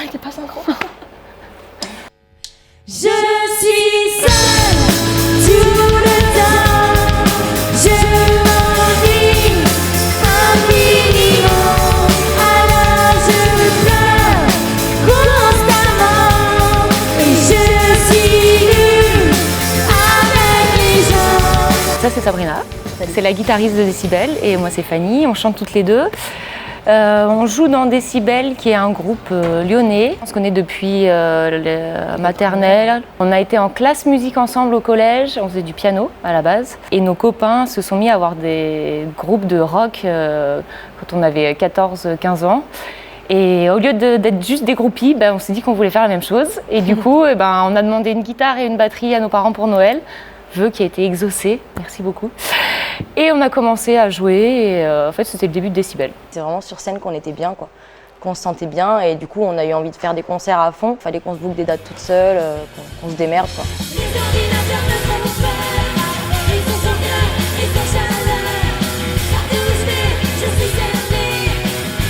Ah, il était pas synchro. Je suis seule tout le temps, je m'ennuie infiniment, alors je pleure constamment et je suis nulle avec les gens. Ça c'est Sabrina, c'est la guitariste de Décibel et moi c'est Fanny, on chante toutes les deux. On joue dans Décibel qui est un groupe lyonnais. On se connaît depuis la maternelle. On a été en classe musique ensemble au collège, on faisait du piano à la base. Et nos copains se sont mis à avoir des groupes de rock quand on avait 14-15 ans. Et au lieu d'être juste des groupies, on s'est dit qu'on voulait faire la même chose. Et du coup, on a demandé une guitare et une batterie à nos parents pour Noël. Vœu qui a été exaucé, merci beaucoup. Et on a commencé à jouer et en fait c'était le début de Décibel. C'est vraiment sur scène qu'on était bien, quoi. Qu'on se sentait bien et du coup on a eu envie de faire des concerts à fond. Fallait qu'on se boucle des dates toutes seules, qu'on se démerde, quoi. Les ordinateurs me font peur, ils sont sur cœur, ils sont chaleur. Partout où je vais, je suis cernée,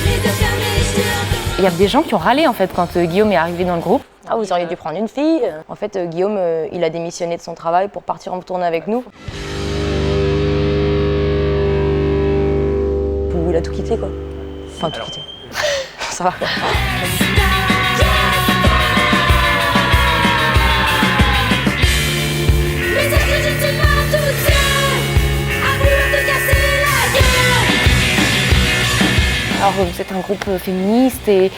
les yeux fermés, je suis en Il y a des gens qui ont râlé en fait quand Guillaume est arrivé dans le groupe. Ah, vous auriez dû prendre une fille. En fait, Guillaume, il a démissionné de son travail pour partir en tournée avec nous. Il a tout quitté, quoi. Enfin, tout quitté. Ça va, quoi. Mais est-ce que je ne suis pas toute seule à vouloir te casser la gueule? Alors c'est un groupe féministe et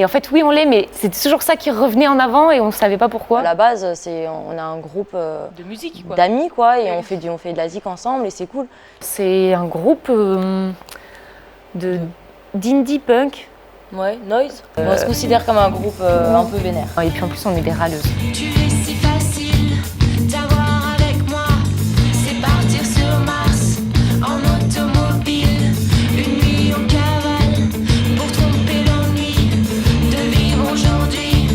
en fait oui on l'est mais c'est toujours ça qui revenait en avant et on ne savait pas pourquoi. À la base, on a un groupe De musique quoi. d'amis, quoi, et on fait de la zik ensemble et c'est cool. C'est un groupe d'indie punk. Ouais, noise. On se considère comme un groupe un peu vénère. Et puis en plus on est des râleuses. Tu es si facile d'avoir avec moi, c'est partir sur Mars en automobile. Une nuit on cavale pour tromper l'ennui de vivre aujourd'hui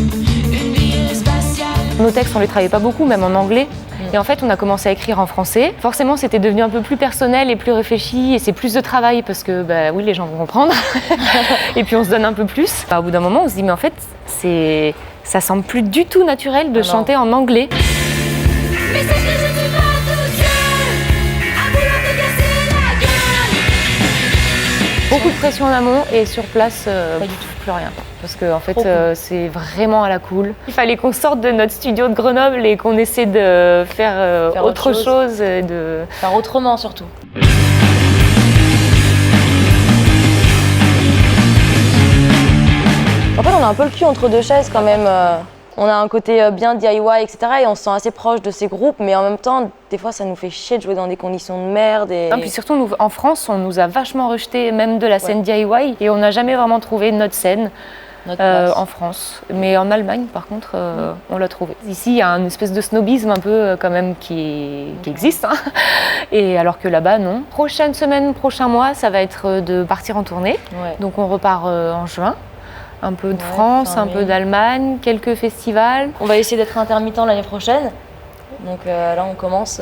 une vie spatiale. Nos textes on les travaillait pas beaucoup même en anglais. Et en fait, on a commencé à écrire en français. Forcément, c'était devenu un peu plus personnel et plus réfléchi. Et c'est plus de travail parce que, oui, les gens vont comprendre. Et puis, on se donne un peu plus. Au bout d'un moment, on se dit, mais en fait, ça semble plus du tout naturel de chanter en anglais. Mais c'est que je suis pas toute seule à vouloir te casser la gueule. Beaucoup de pression en amont et sur place, pas du tout, plus rien. Parce que en fait, c'est vraiment à la cool. Il fallait qu'on sorte de notre studio de Grenoble et qu'on essaie de faire autre chose. Faire autrement, surtout. En fait, on a un peu le cul entre deux chaises quand même. On a un côté bien DIY, etc. Et on se sent assez proche de ces groupes, mais en même temps, des fois, ça nous fait chier de jouer dans des conditions de merde. Et puis surtout, nous, en France, on nous a vachement rejeté même de la scène DIY et on n'a jamais vraiment trouvé notre scène en France. Mais en Allemagne, par contre, on l'a trouvé. Ici, il y a une espèce de snobisme un peu quand même qui existe. Hein. Et alors que là-bas, non. Prochaine semaine, prochain mois, ça va être de partir en tournée. Ouais. Donc on repart en juin. Un peu de France, un peu d'Allemagne, quelques festivals. On va essayer d'être intermittent l'année prochaine. Donc là, on commence,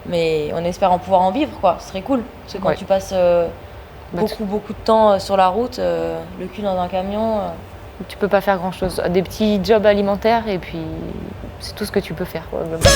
mais on espère en pouvoir en vivre, quoi. Ce serait cool. Parce que quand tu passes beaucoup de temps sur la route, le cul dans un camion... Tu peux pas faire grand-chose. Des petits jobs alimentaires et puis c'est tout ce que tu peux faire, quoi, globalement.